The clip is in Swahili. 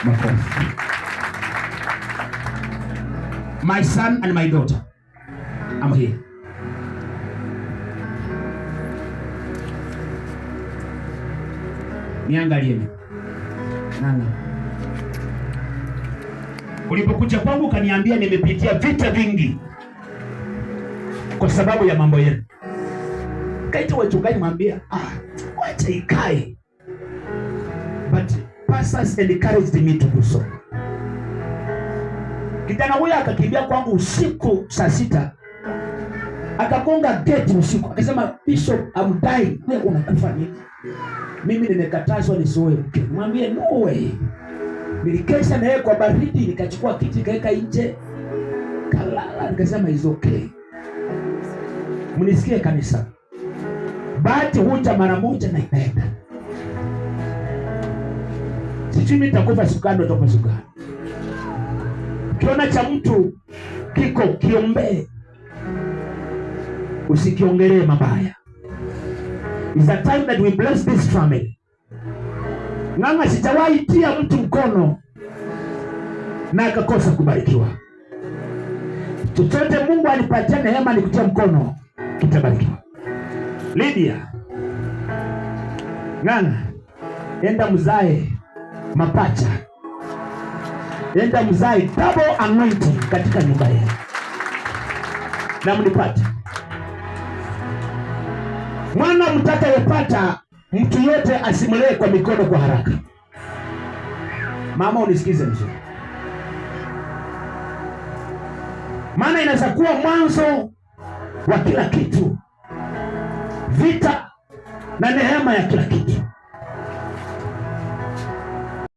Makofi. My son and my daughter, I'm here. Niangalieni. Nani? Ulipokuja kwangu kaniambia nimepitia vita vingi kwa sababu ya mambo yenu. Kaita wachungaji mwambia, wacha ikae. But pastors encouraged me to do so. Kijana huyo akakimbia kwangu usiku saa 6. Akagonga gate usiku. Akasema, Bishop, I'm dying. Wewe unakufa nini? Mimi nimekatazwa nisoe mke. Mwambie no way. Nilikesha na yeye kwa baridi, nikachukua kiti kaeka nje. Kalala, nikasema is okay. Mnisikie kanisa. Bahati huja mara moja na inaenda. Sijui mimi nitakufa sukando toka sukando. Kiona cha mtu kiko kiombe. Usikiongelee mabaya. It's a time that we bless this family. Nganga sijawahi tia mtu mkono na akakosa kubarikiwa. Chochote Mungu alipatia neema ni kutia mkono, kitabarikiwa. Lydia, Nganga, enda mzae mapacha. Enda mzae double anointing katika nyumba yenu. Na mnipate. Mwana mtakayepata, mtu yote asimulee kwa mikono kwa haraka. Mama unisikize mzuri. Maana inaweza kuwa mwanzo wa kila kitu. Vita na neema ya kila kitu.